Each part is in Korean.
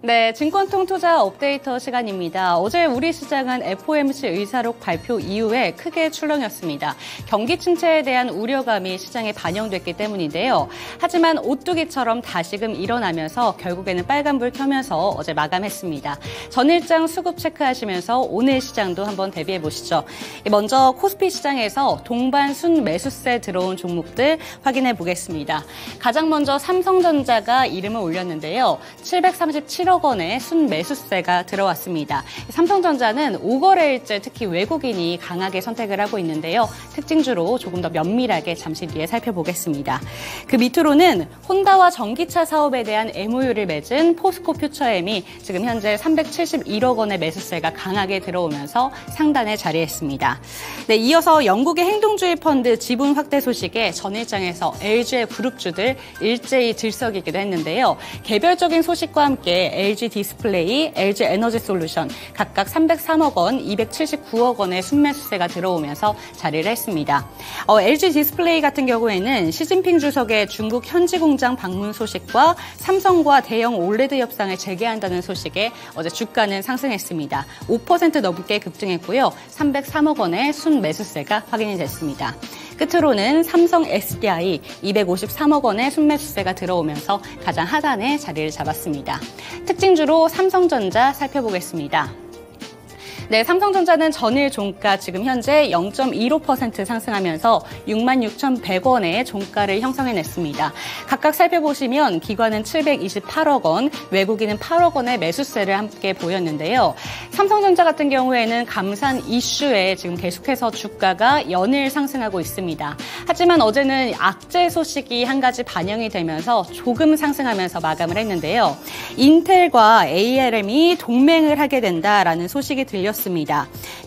네, 증권통투자 업데이터 시간입니다. 어제 우리 시장은 FOMC 의사록 발표 이후에 크게 출렁였습니다. 경기 침체에 대한 우려감이 시장에 반영됐기 때문인데요. 하지만 오뚜기처럼 다시금 일어나면서 결국에는 빨간불 켜면서 어제 마감했습니다. 전일장 수급 체크하시면서 오늘 시장도 한번 대비해 보시죠. 먼저 코스피 시장에서 동반 순매수세 들어온 종목들 확인해 보겠습니다. 가장 먼저 삼성전자가 이름을 올렸는데요. 737억 원의 순매수세가 들어왔습니다. 삼성전자는 5거래일째 특히 외국인이 강하게 선택을 하고 있는데요. 특징주로 조금 더 면밀하게 잠시 뒤에 살펴보겠습니다. 그 밑으로는 혼다와 전기차 사업에 대한 MOU를 맺은 포스코 퓨처엠이 지금 현재 371억 원의 매수세가 강하게 들어오면서 상단에 자리했습니다. 네, 이어서 영국의 행동주의 펀드 지분 확대 소식에 전일장에서 LG의 그룹주들 일제히 들썩이기도 했는데요. 개별적인 소식과 함께 LG 디스플레이, LG 에너지 솔루션 각각 303억 원, 279억 원의 순매수세가 들어오면서 자리를 했습니다. LG 디스플레이 같은 경우에는 시진핑 주석의 중국 현지 공장 방문 소식과 삼성과 대형 올레드 협상을 재개한다는 소식에 어제 주가는 상승했습니다. 5% 넘게 급등했고요. 303억 원의 순매수세가 확인이 됐습니다. 끝으로는 삼성 SDI 253억 원의 순매수세가 들어오면서 가장 하단에 자리를 잡았습니다. 특징주로 삼성전자 살펴보겠습니다. 네, 삼성전자는 전일 종가 지금 현재 0.15% 상승하면서 66,100원의 종가를 형성해냈습니다. 각각 살펴보시면 기관은 728억 원, 외국인은 8억 원의 매수세를 함께 보였는데요. 삼성전자 같은 경우에는 감산 이슈에 지금 계속해서 주가가 연일 상승하고 있습니다. 하지만 어제는 악재 소식이 한 가지 반영이 되면서 조금 상승하면서 마감을 했는데요. 인텔과 ARM이 동맹을 하게 된다라는 소식이 들렸습니다.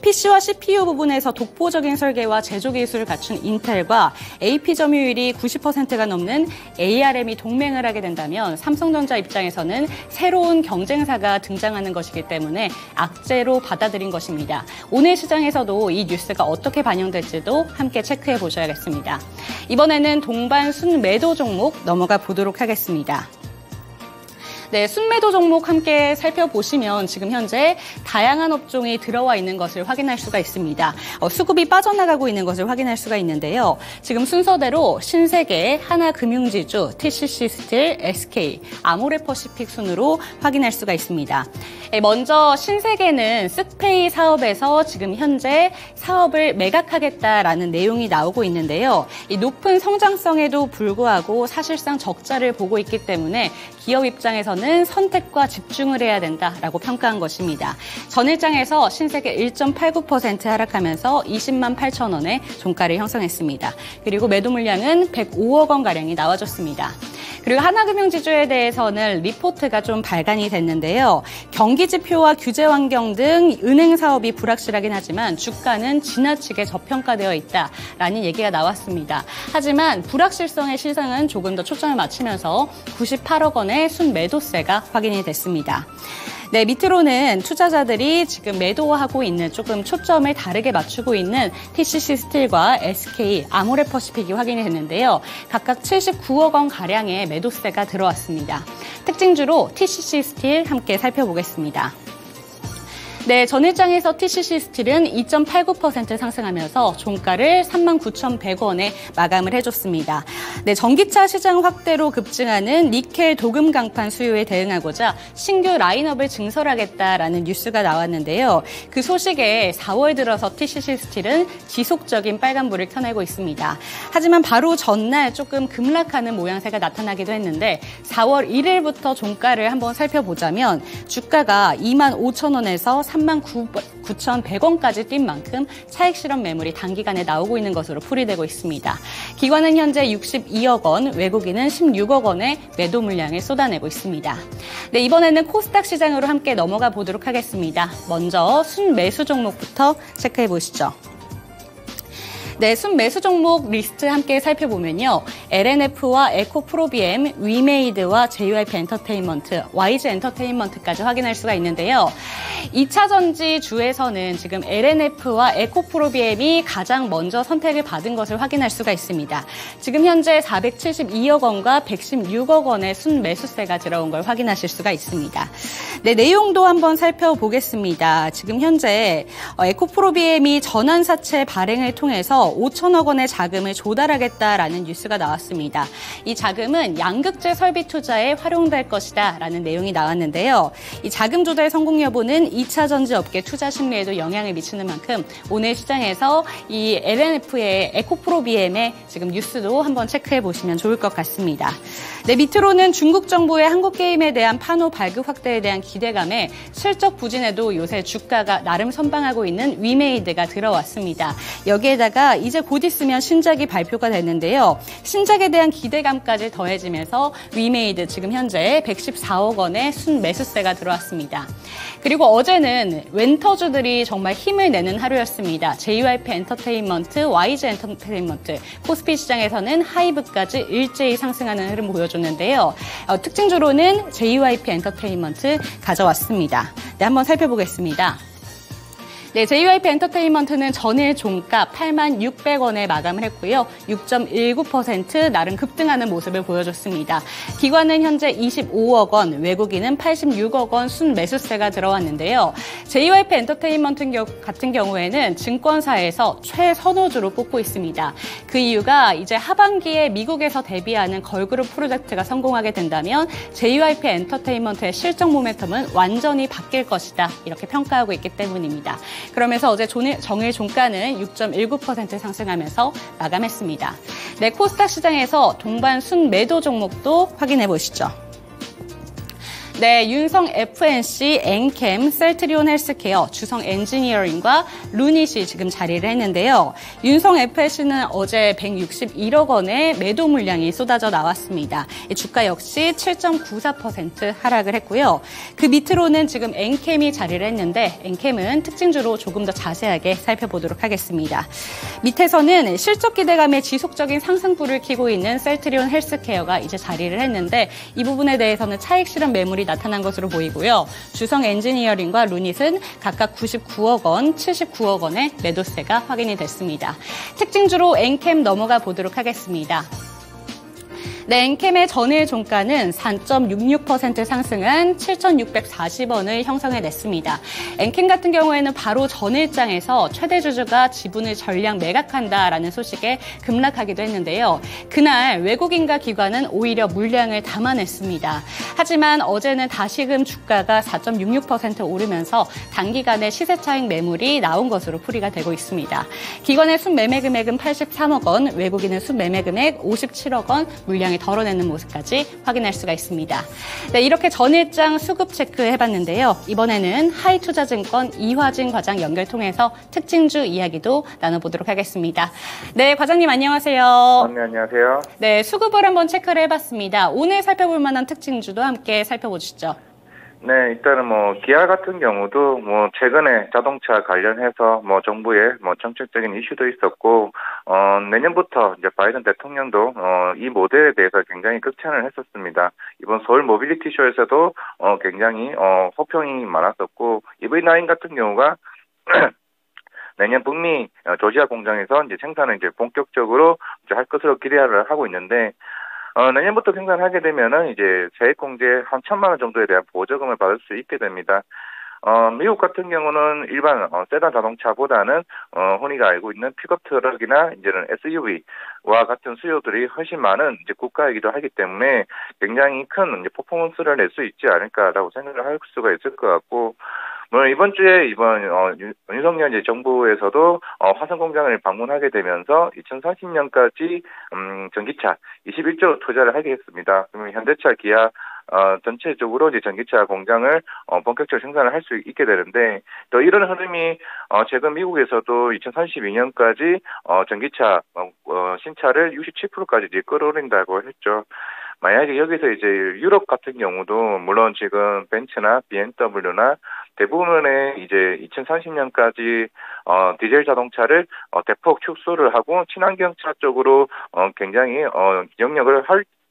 PC와 CPU 부분에서 독보적인 설계와 제조 기술을 갖춘 인텔과 AP 점유율이 90%가 넘는 ARM이 동맹을 하게 된다면 삼성전자 입장에서는 새로운 경쟁사가 등장하는 것이기 때문에 악재로 받아들인 것입니다. 오늘 시장에서도 이 뉴스가 어떻게 반영될지도 함께 체크해 보셔야겠습니다. 이번에는 동반 순매도 종목 넘어가 보도록 하겠습니다. 네, 순매도 종목 함께 살펴보시면 지금 현재 다양한 업종이 들어와 있는 것을 확인할 수가 있습니다. 수급이 빠져나가고 있는 것을 확인할 수가 있는데요. 지금 순서대로 신세계, 하나금융지주, TCC스틸, SK, 아모레퍼시픽 순으로 확인할 수가 있습니다. 먼저 신세계는 스페이 사업에서 지금 현재 사업을 매각하겠다라는 내용이 나오고 있는데요. 이 높은 성장성에도 불구하고 사실상 적자를 보고 있기 때문에 기업 입장에서는 선택과 집중을 해야 된다라고 평가한 것입니다. 전일장에서 신세계 1.89% 하락하면서 20만 8천 원의 종가를 형성했습니다. 그리고 매도 물량은 105억 원가량이 나와줬습니다. 그리고 하나금융지주에 대해서는 리포트가 좀 발간이 됐는데요. 경기지표와 규제 환경 등 은행 사업이 불확실하긴 하지만 주가는 지나치게 저평가되어 있다라는 얘기가 나왔습니다. 하지만 불확실성의 시장은 조금 더 초점을 맞추면서 98억 원의 순매도세가 확인이 됐습니다. 네, 밑으로는 투자자들이 지금 매도하고 있는 조금 초점을 다르게 맞추고 있는 TCC스틸과 SK, 아모레퍼시픽이 확인이 됐는데요. 각각 79억 원 가량의 매도세가 들어왔습니다. 특징주로 TCC스틸 함께 살펴보겠습니다. 네, 전일장에서 TCC스틸은 2.89% 상승하면서 종가를 39,100원에 마감을 해줬습니다. 네, 전기차 시장 확대로 급증하는 니켈 도금 강판 수요에 대응하고자 신규 라인업을 증설하겠다라는 뉴스가 나왔는데요. 그 소식에 4월 들어서 TCC스틸은 지속적인 빨간불을 켜내고 있습니다. 하지만 바로 전날 조금 급락하는 모양새가 나타나기도 했는데 4월 1일부터 종가를 한번 살펴보자면 주가가 25,000원에서 39,100원까지 뛴 만큼 차익 실현 매물이 단기간에 나오고 있는 것으로 풀이되고 있습니다. 기관은 현재 62억 원, 외국인은 16억 원의 매도 물량을 쏟아내고 있습니다. 네, 이번에는 코스닥 시장으로 함께 넘어가 보도록 하겠습니다. 먼저 순매수 종목부터 체크해 보시죠. 네, 순매수 종목 리스트 함께 살펴보면요. LNF와 에코프로비엠, 위메이드와 JYP 엔터테인먼트, YG 엔터테인먼트까지 확인할 수가 있는데요. 2차 전지 주에서는 지금 LNF와 에코프로비엠이 가장 먼저 선택을 받은 것을 확인할 수가 있습니다. 지금 현재 472억 원과 116억 원의 순매수세가 들어온 걸 확인하실 수가 있습니다. 네, 내용도 한번 살펴보겠습니다. 지금 현재 에코프로비엠이 전환사채 발행을 통해서 5천억 원의 자금을 조달하겠다라는 뉴스가 나왔습니다. 이 자금은 양극재 설비 투자에 활용될 것이다라는 내용이 나왔는데요. 이 자금 조달 성공 여부는 2차 전지 업계 투자 심리에도 영향을 미치는 만큼 오늘 시장에서 이 LNF의 에코프로비엠의 지금 뉴스도 한번 체크해 보시면 좋을 것 같습니다. 네, 밑으로는 중국 정부의 한국 게임에 대한 판호 발급 확대에 대한 기대감에 실적 부진에도 요새 주가가 나름 선방하고 있는 위메이드가 들어왔습니다. 여기에다가 이제 곧 있으면 신작이 발표가 됐는데요. 신작에 대한 기대감까지 더해지면서 위메이드 지금 현재 114억 원의 순매수세가 들어왔습니다. 그리고 어제는 웬터주들이 정말 힘을 내는 하루였습니다. JYP 엔터테인먼트, YG 엔터테인먼트, 코스피 시장에서는 하이브까지 일제히 상승하는 흐름 보여줬는데요. 특징주로는 JYP 엔터테인먼트 가져왔습니다. 네, 한번 살펴보겠습니다. 네, JYP 엔터테인먼트는 전일 종가 86,600원에 마감을 했고요. 6.19% 나름 급등하는 모습을 보여줬습니다. 기관은 현재 25억 원, 외국인은 86억 원 순매수세가 들어왔는데요. JYP 엔터테인먼트 같은 경우에는 증권사에서 최선호주로 꼽고 있습니다. 그 이유가 이제 하반기에 미국에서 데뷔하는 걸그룹 프로젝트가 성공하게 된다면 JYP 엔터테인먼트의 실적 모멘텀은 완전히 바뀔 것이다. 이렇게 평가하고 있기 때문입니다. 그러면서 어제 정일 종가는 6.19% 상승하면서 마감했습니다. 네, 코스닥 시장에서 동반 순매도 종목도 확인해 보시죠. 네, 윤성 FNC, 엔캠, 셀트리온 헬스케어, 주성 엔지니어링과 루닛이 지금 자리를 했는데요. 윤성 FNC는 어제 161억 원의 매도 물량이 쏟아져 나왔습니다. 주가 역시 7.94% 하락을 했고요. 그 밑으로는 지금 엔캠이 자리를 했는데 엔캠은 특징주로 조금 더 자세하게 살펴보도록 하겠습니다. 밑에서는 실적 기대감에 지속적인 상승불을 켜고 있는 셀트리온 헬스케어가 이제 자리를 했는데 이 부분에 대해서는 차익 실현 매물이 나타난 것으로 보이고요. 주성 엔지니어링과 루닛은 각각 99억 원, 79억 원의 매도세가 확인이 됐습니다. 특징주로 엔캠 넘어가 보도록 하겠습니다. 네, 엔캠의 전일 종가는 4.66% 상승한 7,640원을 형성해냈습니다. 엔캠 같은 경우에는 바로 전일장에서 최대 주주가 지분을 전량 매각한다라는 소식에 급락하기도 했는데요. 그날 외국인과 기관은 오히려 물량을 담아냈습니다. 하지만 어제는 다시금 주가가 4.66% 오르면서 단기간에 시세 차익 매물이 나온 것으로 풀이가 되고 있습니다. 기관의 순매매 금액은 83억 원, 외국인은 순매매 금액 57억 원, 물량이 덜어내는 모습까지 확인할 수가 있습니다. 네, 이렇게 전일장 수급 체크해봤는데요. 이번에는 하이투자증권 이화진 과장 연결 통해서 특징주 이야기도 나눠보도록 하겠습니다. 네, 과장님 안녕하세요. 네, 안녕하세요. 네, 수급을 한번 체크를 해봤습니다. 오늘 살펴볼 만한 특징주도 함께 살펴보시죠. 네, 일단은 기아 같은 경우도 최근에 자동차 관련해서 정부의 정책적인 이슈도 있었고, 내년부터 이제 바이든 대통령도, 이 모델에 대해서 굉장히 극찬을 했었습니다. 이번 서울 모빌리티 쇼에서도, 굉장히, 호평이 많았었고, EV9 같은 경우가, 내년 북미 조지아 공장에서 이제 생산을 이제 본격적으로 이제 할 것으로 기대를 하고 있는데, 내년부터 생산하게 되면은 이제 세액공제 한 1,000만 원 정도에 대한 보조금을 받을 수 있게 됩니다. 미국 같은 경우는 일반 세단 자동차보다는 흔히가 알고 있는 픽업 트럭이나 이제는 SUV와 같은 수요들이 훨씬 많은 이제 국가이기도 하기 때문에 굉장히 큰 이제 퍼포먼스를 낼 수 있지 않을까라고 생각을 할 수가 있을 것 같고. 이번 주에 윤석열 이제 정부에서도 화성 공장을 방문하게 되면서 2030년까지 전기차 21조 투자를 하게 했습니다. 그러면 현대차, 기아 전체적으로 이제 전기차 공장을 본격적으로 생산을 할 수 있게 되는데, 또 이런 흐름이 최근 미국에서도 2032년까지 전기차 신차를 67%까지 이제 끌어올린다고 했죠. 만약에 여기서 이제 유럽 같은 경우도 물론 지금 벤츠나 BMW나 대부분의 이제 2030년까지 디젤 자동차를 대폭 축소를 하고 친환경차 쪽으로 굉장히 영역을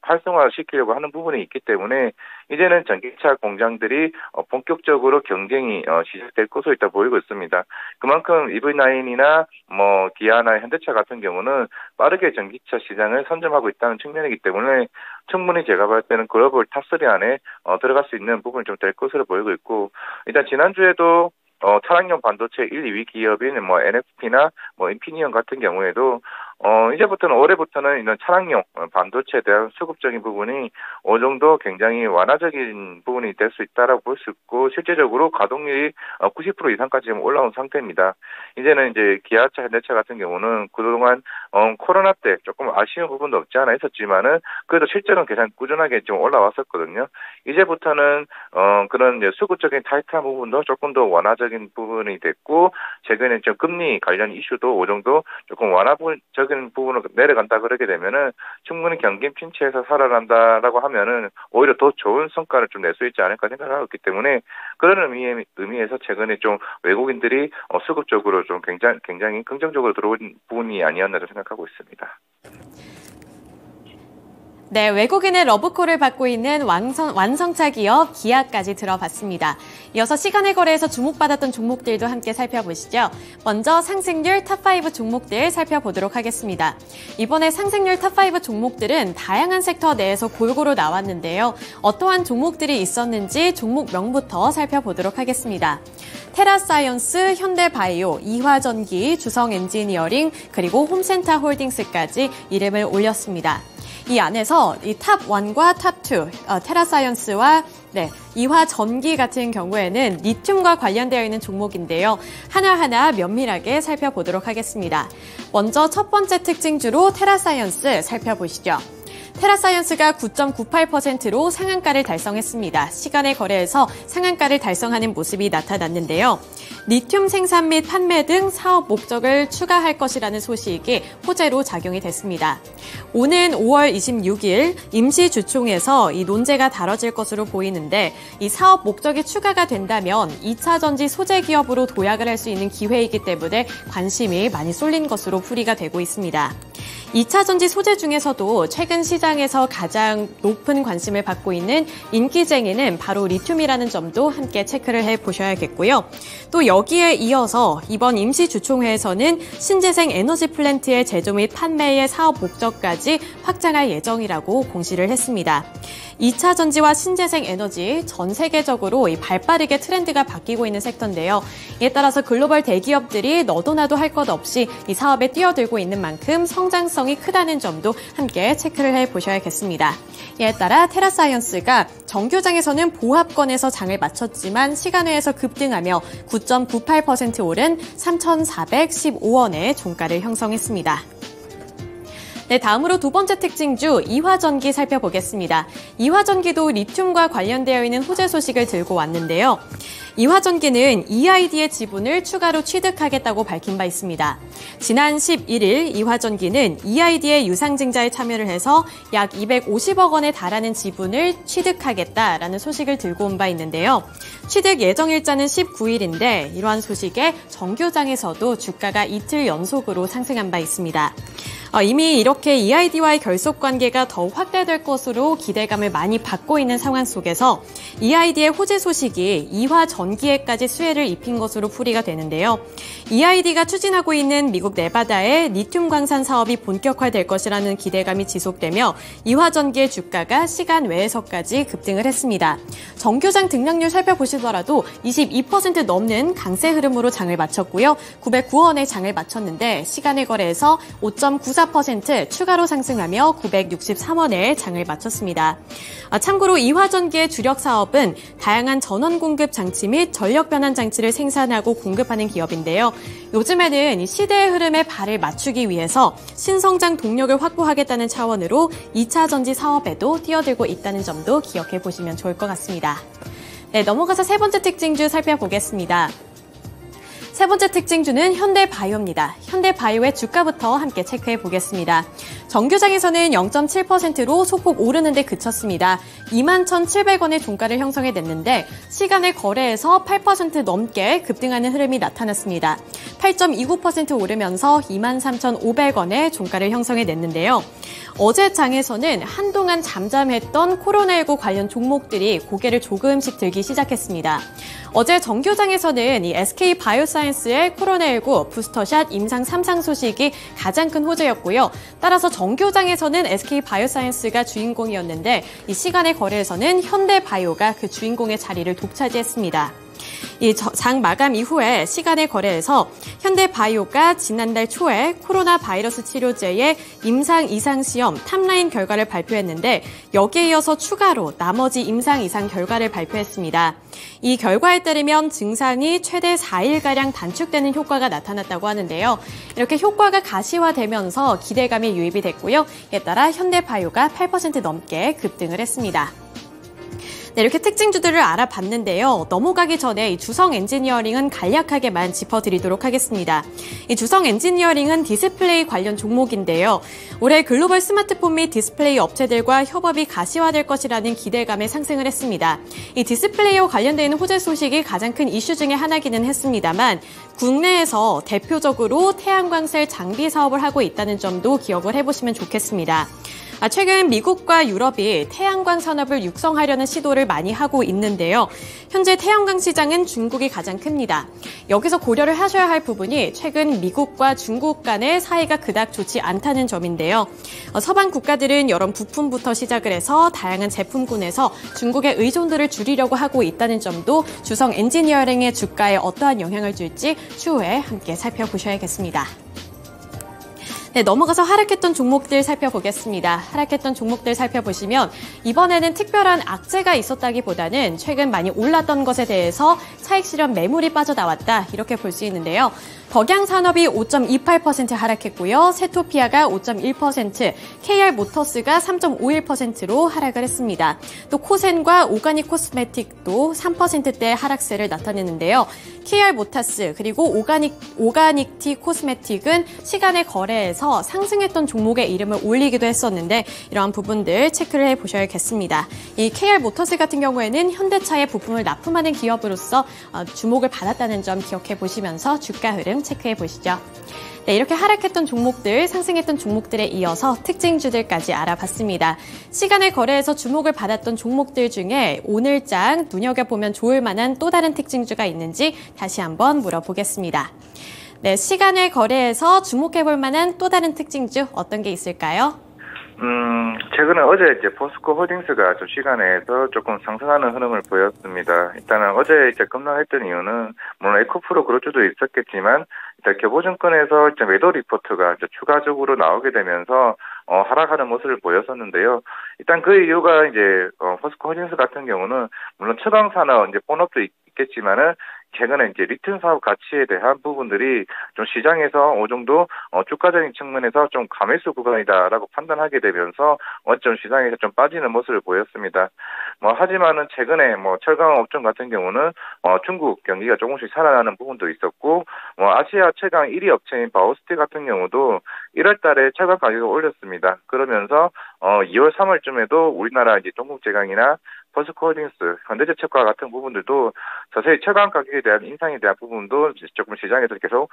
활성화시키려고 하는 부분이 있기 때문에 이제는 전기차 공장들이 본격적으로 경쟁이 시작될 것으로 일단 보이고 있습니다. 그만큼 EV9이나 뭐 기아나 현대차 같은 경우는 빠르게 전기차 시장을 선점하고 있다는 측면이기 때문에 충분히 제가 봤을 때는 글로벌 탑3 안에 들어갈 수 있는 부분이 좀 될 것으로 보이고 있고, 일단 지난주에도 차량용 반도체 1, 2위 기업인 뭐 NXP나 뭐 인피니언 같은 경우에도 이제부터는 올해부터는 이런 차량용 반도체에 대한 수급적인 부분이 어느 정도 굉장히 완화적인 부분이 될 수 있다라고 볼 수 있고, 실제적으로 가동률이 90% 이상까지 지금 올라온 상태입니다. 이제는 이제 기아차, 현대차 같은 경우는 그동안 코로나 때 조금 아쉬운 부분도 없지 않아 있었지만은 그래도 실제로는 계속 꾸준하게 좀 올라왔었거든요. 이제부터는 그런 이제 수급적인 타이트한 부분도 조금 더 완화적인 부분이 됐고, 최근에 좀 금리 관련 이슈도 어느 정도 조금 완화적인 부분으로 내려간다 그러게 되면은 충분히 경기 침체에서 살아난다라고 하면은 오히려 더 좋은 성과를 좀 낼 수 있지 않을까 생각하고 있기 때문에, 그런 의미에서 최근에 좀 외국인들이 수급적으로 좀 굉장히 긍정적으로 들어온 부분이 아니었나 생각하고 있습니다. 네, 외국인의 러브콜을 받고 있는 완성차 기업 기아까지 들어봤습니다. 이어서 시간의 거래에서 주목받았던 종목들도 함께 살펴보시죠. 먼저 상승률 탑5 종목들 살펴보도록 하겠습니다. 이번에 상승률 탑5 종목들은 다양한 섹터 내에서 골고루 나왔는데요. 어떠한 종목들이 있었는지 종목명부터 살펴보도록 하겠습니다. 테라사이언스, 현대바이오, 이화전기, 주성엔지니어링, 그리고 홈센터 홀딩스까지 이름을 올렸습니다. 이 안에서 이 탑1과 탑2, 테라사이언스와 이화전기 같은 경우에는 리튬과 관련되어 있는 종목인데요. 하나하나 면밀하게 살펴보도록 하겠습니다. 먼저 첫 번째 특징주로 테라사이언스 살펴보시죠. 테라사이언스가 9.98%로 상한가를 달성했습니다. 시간의 거래에서 상한가를 달성하는 모습이 나타났는데요. 리튬 생산 및 판매 등 사업 목적을 추가할 것이라는 소식이 호재로 작용이 됐습니다. 오는 5월 26일 임시주총에서 이 논제가 다뤄질 것으로 보이는데, 이 사업 목적이 추가가 된다면 2차 전지 소재 기업으로 도약을 할 수 있는 기회이기 때문에 관심이 많이 쏠린 것으로 풀이가 되고 있습니다. 2차 전지 소재 중에서도 최근 시장에서 가장 높은 관심을 받고 있는 인기쟁이는 바로 리튬이라는 점도 함께 체크를 해보셔야겠고요. 또 여기에 이어서 이번 임시주총회에서는 신재생 에너지 플랜트의 제조 및 판매의 사업 목적까지 확장할 예정이라고 공시를 했습니다. 2차 전지와 신재생 에너지 전 세계적으로 이 발빠르게 트렌드가 바뀌고 있는 섹터인데요. 이에 따라서 글로벌 대기업들이 너도 나도 할 것 없이 이 사업에 뛰어들고 있는 만큼 성장성이 크다는 점도 함께 체크를 해보셔야겠습니다. 이에 따라 테라사이언스가 정규장에서는 보합권에서 장을 마쳤지만 시간외에서 급등하며 9.98% 오른 3,415원의 종가를 형성했습니다. 네, 다음으로 두 번째 특징주 이화전기 살펴보겠습니다. 이화전기도 리튬과 관련되어 있는 호재 소식을 들고 왔는데요. 이화전기는 EID의 지분을 추가로 취득하겠다고 밝힌 바 있습니다. 지난 11일 이화전기는 EID의 유상증자에 참여를 해서 약 250억 원에 달하는 지분을 취득하겠다라는 소식을 들고 온 바 있는데요. 취득 예정 일자는 19일인데 이러한 소식에 정규장에서도 주가가 이틀 연속으로 상승한 바 있습니다. 이미 이렇게 EID와의 결속 관계가 더욱 확대될 것으로 기대감을 많이 받고 있는 상황 속에서 EID의 호재 소식이 이화전기에까지 수혜를 입힌 것으로 풀이가 되는데요. EID가 추진하고 있는 미국 네바다의 리튬 광산 사업이 본격화될 것이라는 기대감이 지속되며 이화전기의 주가가 시간 외에서까지 급등을 했습니다. 정규장 등락률 살펴보시더라도 22% 넘는 강세 흐름으로 장을 마쳤고요. 909원에 장을 마쳤는데 시간의 거래에서 5.94% 추가로 상승하며 963원에 장을 마쳤습니다. 참고로 이화전기의 주력 사업은 다양한 전원 공급 장치 및 전력 변환 장치를 생산하고 공급하는 기업인데요. 요즘에는 이 시대의 흐름에 발을 맞추기 위해서 신성장 동력을 확보하겠다는 차원으로 2차 전지 사업에도 뛰어들고 있다는 점도 기억해 보시면 좋을 것 같습니다. 네, 넘어가서 세 번째 특징주 살펴보겠습니다. 세 번째 특징주는 현대바이오입니다. 현대바이오의 주가부터 함께 체크해 보겠습니다. 정규장에서는 0.7%로 소폭 오르는 데 그쳤습니다. 21,700원의 종가를 형성해냈는데 시간의 거래에서 8% 넘게 급등하는 흐름이 나타났습니다. 8.29% 오르면서 23,500원의 종가를 형성해냈는데요. 어제 장에서는 한동안 잠잠했던 코로나19 관련 종목들이 고개를 조금씩 들기 시작했습니다. 어제 정규장에서는 이 SK바이오사이언스의 코로나19 부스터샷 임상 3상 소식이 가장 큰 호재였고요. 따라서 정규장에서는 SK바이오사이언스가 주인공이었는데 이 시간의 거래에서는 현대바이오가 그 주인공의 자리를 독차지했습니다. 이 장 마감 이후에 시간의 거래에서 현대바이오가 지난달 초에 코로나 바이러스 치료제의 임상 이상 시험 탑라인 결과를 발표했는데 여기에 이어서 추가로 나머지 임상 이상 결과를 발표했습니다. 이 결과에 따르면 증상이 최대 4일가량 단축되는 효과가 나타났다고 하는데요. 이렇게 효과가 가시화되면서 기대감이 유입이 됐고요. 이에 따라 현대바이오가 8% 넘게 급등을 했습니다. 네, 이렇게 특징주들을 알아봤는데요. 넘어가기 전에 이 주성 엔지니어링은 간략하게만 짚어드리도록 하겠습니다. 이 주성 엔지니어링은 디스플레이 관련 종목인데요. 올해 글로벌 스마트폰 및 디스플레이 업체들과 협업이 가시화될 것이라는 기대감에 상승을 했습니다. 이 디스플레이와 관련되어 있는 호재 소식이 가장 큰 이슈 중에 하나기는 했습니다만 국내에서 대표적으로 태양광셀 장비 사업을 하고 있다는 점도 기억을 해보시면 좋겠습니다. 최근 미국과 유럽이 태양광 산업을 육성하려는 시도를 많이 하고 있는데요. 현재 태양광 시장은 중국이 가장 큽니다. 여기서 고려를 하셔야 할 부분이 최근 미국과 중국 간의 사이가 그닥 좋지 않다는 점인데요. 서방 국가들은 여러 부품부터 시작을 해서 다양한 제품군에서 중국의 의존도를 줄이려고 하고 있다는 점도 주성 엔지니어링의 주가에 어떠한 영향을 줄지 추후에 함께 살펴보셔야겠습니다. 네, 넘어가서 하락했던 종목들 살펴보겠습니다. 하락했던 종목들 살펴보시면 이번에는 특별한 악재가 있었다기보다는 최근 많이 올랐던 것에 대해서 차익 실현 매물이 빠져나왔다 이렇게 볼 수 있는데요. 덕양산업이 5.28% 하락했고요. 세토피아가 5.1%, KR모터스가 3.51%로 하락을 했습니다. 또 코센과 오가닉 코스메틱도 3%대 하락세를 나타내는데요. KR모터스 그리고 오가닉티 코스메틱은 시간의 거래에서 상승했던 종목의 이름을 올리기도 했었는데 이러한 부분들 체크를 해보셔야겠습니다. 이 KR모터스 같은 경우에는 현대차의 부품을 납품하는 기업으로서 주목을 받았다는 점 기억해 보시면서 주가 흐름 체크해 보시죠. 네, 이렇게 하락했던 종목들, 상승했던 종목들에 이어서 특징주들까지 알아봤습니다. 시간의 거래에서 주목을 받았던 종목들 중에 오늘장 눈여겨보면 좋을 만한 또 다른 특징주가 있는지 다시 한번 물어보겠습니다. 네, 시간의 거래에서 주목해볼 만한 또 다른 특징주 어떤 게 있을까요? 최근에 어제 이제 포스코 홀딩스가 좀 시간에서 조금 상승하는 흐름을 보였습니다. 일단은 어제 이제 급락했던 이유는 물론 에코프로 그럴 수도 있었겠지만 일단 교보증권에서 이제 매도 리포트가 이제 추가적으로 나오게 되면서 하락하는 모습을 보였었는데요. 일단 그 이유가 이제 포스코 홀딩스 같은 경우는 물론 처방 산업 이제 본업도 있겠지만은 최근에 이제 리튬 사업 가치에 대한 부분들이 좀 시장에서 어느 정도 주가적인 측면에서 좀 감매수 구간이다라고 판단하게 되면서 좀 시장에서 좀 빠지는 모습을 보였습니다. 하지만은 최근에 철강 업종 같은 경우는 중국 경기가 조금씩 살아나는 부분도 있었고 아시아 최강 1위 업체인 바오스틸 같은 경우도 1월 달에 철강 가격을 올렸습니다. 그러면서 2월 3월쯤에도 우리나라 이제 동국제강이나 포스코홀딩스, 현대제철과 같은 부분들도 자세히 철강 가격에 대한 인상에 대한 부분도 조금 시장에서 계속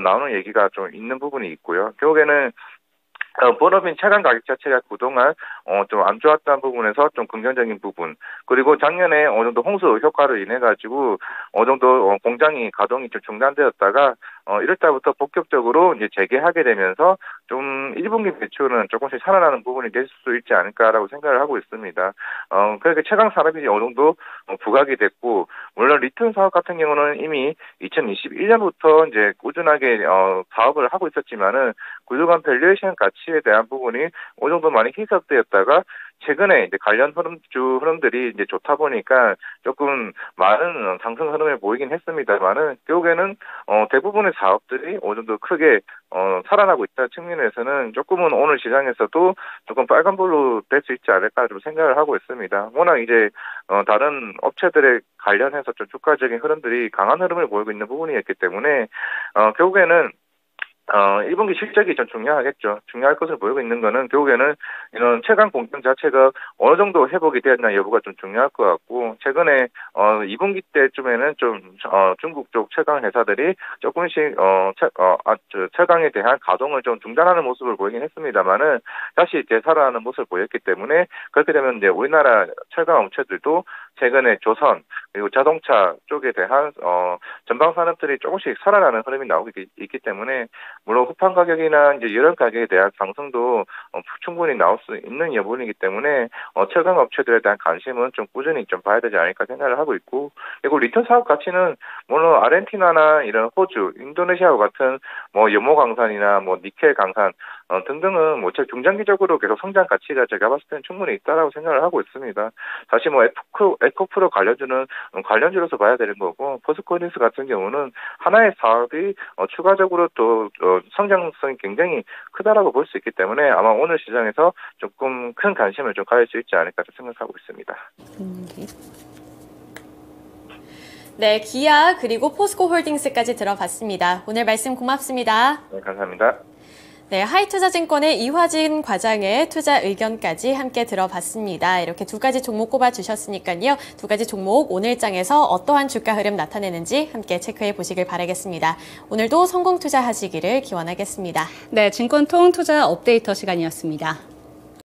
나오는 얘기가 좀 있는 부분이 있고요. 결국에는 본업인 철강 가격 자체가 그동안 좀 안 좋았다는 부분에서 좀 긍정적인 부분, 그리고 작년에 어느 정도 홍수 효과로 인해 가지고 어느 정도 공장이 가동이 좀 중단되었다가 1월 달부터 본격적으로 이제 재개하게 되면서 좀 1분기 매출은 조금씩 살아나는 부분이 될 수 있지 않을까라고 생각을 하고 있습니다. 그렇게 최강 산업이 어느 정도 부각이 됐고, 물론 리튬 사업 같은 경우는 이미 2021년부터 이제 꾸준하게 사업을 하고 있었지만은 그동안 밸류에이션 가치에 대한 부분이 어느 정도 많이 희석되었다가 있다가 최근에 이제 관련 흐름들이 이제 좋다 보니까 조금 많은 상승 흐름을 보이긴 했습니다만은 결국에는 대부분의 사업들이 어느 정도 크게 살아나고 있다는 측면에서는 조금은 오늘 시장에서도 조금 빨간불로 될 수 있지 않을까 좀 생각을 하고 있습니다. 워낙 이제 다른 업체들에 관련해서 좀 주가적인 흐름들이 강한 흐름을 보이고 있는 부분이었기 때문에 결국에는 1분기 실적이 좀 중요하겠죠. 중요할 것을 보이고 있는 거는 결국에는 이런 최강 공정 자체가 어느 정도 회복이 되었나 여부가 좀 중요할 것 같고, 최근에 2분기 때쯤에는 좀 중국 쪽 최강 회사들이 조금씩 최강에 대한 가동을 좀 중단하는 모습을 보이긴 했습니다만은 다시 되살아나는 모습을 보였기 때문에, 그렇게 되면 이제 우리나라 최강 업체들도 최근에 조선 그리고 자동차 쪽에 대한 전방 산업들이 조금씩 살아나는 흐름이 나오고 있기 때문에, 물론 후판 가격이나 이제 여름 가격에 대한 상승도 충분히 나올 수 있는 여부이기 때문에 최강 업체들에 대한 관심은 좀 꾸준히 좀 봐야 되지 않을까 생각을 하고 있고, 그리고 리턴 사업 가치는 물론 아르헨티나나 이런 호주, 인도네시아와 같은 연모 강산이나 니켈 강산 등등은 중장기적으로 계속 성장 가치가 제가 봤을 때는 충분히 있다라고 생각을 하고 있습니다. 다시 에코프로 관련주로서 봐야 되는 거고, 포스코닉스 같은 경우는 하나의 사업이 추가적으로 또 성장성이 굉장히 크다라고 볼 수 있기 때문에 아마 오늘 시장에서 조금 큰 관심을 좀 가질 수 있지 않을까 생각하고 있습니다. 네, 기아 그리고 포스코홀딩스까지 들어봤습니다. 오늘 말씀 고맙습니다. 네, 감사합니다. 네, 하이투자증권의 이화진 과장의 투자 의견까지 함께 들어봤습니다. 이렇게 두 가지 종목 꼽아주셨으니까요. 두 가지 종목 오늘장에서 어떠한 주가 흐름 나타내는지 함께 체크해 보시길 바라겠습니다. 오늘도 성공 투자하시기를 기원하겠습니다. 네, 증권통 투자 업데이터 시간이었습니다.